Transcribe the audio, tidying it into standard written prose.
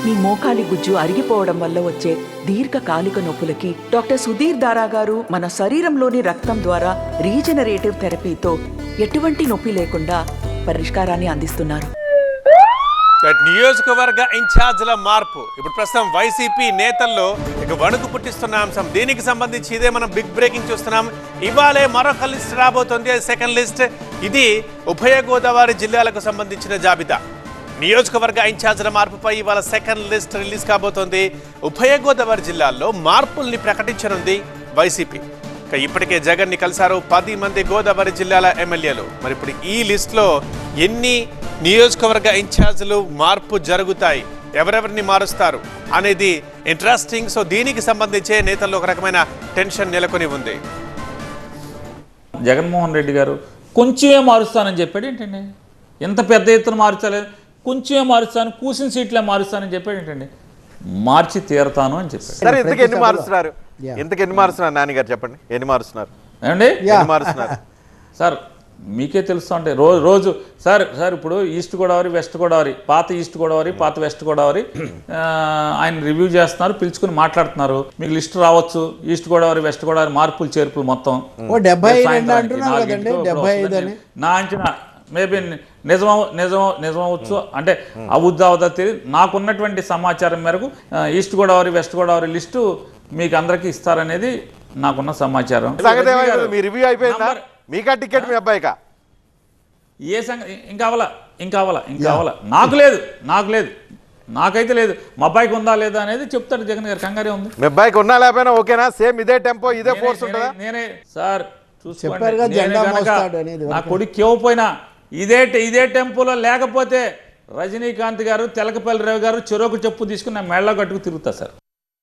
మీ మోకాలి గుజ్జు అరిగిపోవడం వల్ల వచ్చే దీర్ఘకాలిక నొప్పులకి డాక్టర్ సుధీర్ దారా గారు మన శరీరంలోని రక్తం ద్వారా రీజనరేటివ్ థెరపీతో ఎటువంటి నొప్పి లేకుండా పరిష్కారాన్ని అందిస్తున్నారు. నియోజకవర్గ ఇన్ఛార్జ్ల మార్పు ఇప్పుడు ప్రస్తుతం వైసీపీ నేతల్లో ఇక వణుకు పుట్టిస్తున్న అంశం. దీనికి సంబంధించి ఇదే మనం బిగ్ బ్రేకింగ్ చూస్తున్నాం. ఇవాళే మరొక లిస్ట్ రాబోతోంది, సెకండ్ లిస్ట్. ఇది ఉభయ గోదావరి జిల్లాలకు సంబంధించిన జాబితా. నియోజకవర్గ ఇన్ఛార్జ్ల మార్పుపై ఇవాళ సెకండ్ లిస్ట్ రిలీజ్ కాబోతోంది. ఉభయ గోదావరి జిల్లాల్లో మార్పుల్ని ప్రకటించనుంది వైసీపీ. ఇప్పటికే జగన్ ని కలిశారు 10 మంది గోదావరి జిల్లాల ఎమ్మెల్యేలు. మరి ఇప్పుడు ఈ లిస్ట్ లో ఎన్ని నియోజకవర్గ ఇన్ఛార్జీలు మార్పు జరుగుతాయి, ఎవరెవరిని మారుస్తారు అనేది ఇంట్రెస్టింగ్. సో దీనికి సంబంధించే నేతల్లో ఒక రకమైన టెన్షన్ నెలకొని ఉంది. జగన్మోహన్ రెడ్డి గారు కొంచెమే మారుస్తానని చెప్పాడు ఏంటండి? ఎంత పెద్ద ఎత్తున మార్చలేదు, కొంచెమే మారుస్తాను, కూసిన సీట్లే మారుస్తానని చెప్పాడు ఏంటండి? మార్చి తీరతాను అని చెప్పాడు. సరే, ఇంతకు ఎన్ని మారుస్తున్నారు నాన్నగారు చెప్పండి, ఎన్ని మారుస్తున్నారు ఏమండి? మారుస్తున్నారు సార్ మీకే తెలుస్తూ ఉంటాయి రోజు. సార్ ఇప్పుడు ఈస్ట్ గోదావరి, వెస్ట్ గోదావరి, పాత ఈస్ట్ గోదావరి, పాత వెస్ట్ గోదావరి ఆయన రివ్యూ చేస్తున్నారు, పిలుచుకుని మాట్లాడుతున్నారు. మీకు లిస్ట్ రావచ్చు, ఈస్ట్ గోదావరి, వెస్ట్ గోదావరి మార్పులు చేర్పులు మొత్తం. నా అంచనా మేబీ నిజమవచ్చు, అంటే అవుద్దా తెలియదు. నాకున్నటువంటి సమాచారం మేరకు east Godavari, west Godavari list మీకు అందరికీ ఇస్తారనేది నాకున్న సమాచారం. మీకా టికెట్ మీ అబ్బాయికా? ఏ సంగతి ఇంకా అవ్వాల. నాకు లేదు, నాకైతే లేదు. మా అబ్బాయికి ఉందా లేదా అనేది చెప్తాడు జగన్ గారు. కంగారే ఉంది. మీ అబ్బాయికి ఉన్నా లేకపోయినా ఓకేనా? సేమ్ ఇదే టెంపో, ఇదే ఫోర్స్ ఉంటుందా? నేనే సార్ చూసుకోండి, నా కొడుకు ఇవ్వపోయినా ఇదే టెంపోలో లేకపోతే రజనీకాంత్ గారు, తెలకపల్లి రావు గారు చెరోకు చెప్పు తీసుకుని నా మెళ్ళ కట్టుకు తిరుగుతా సార్.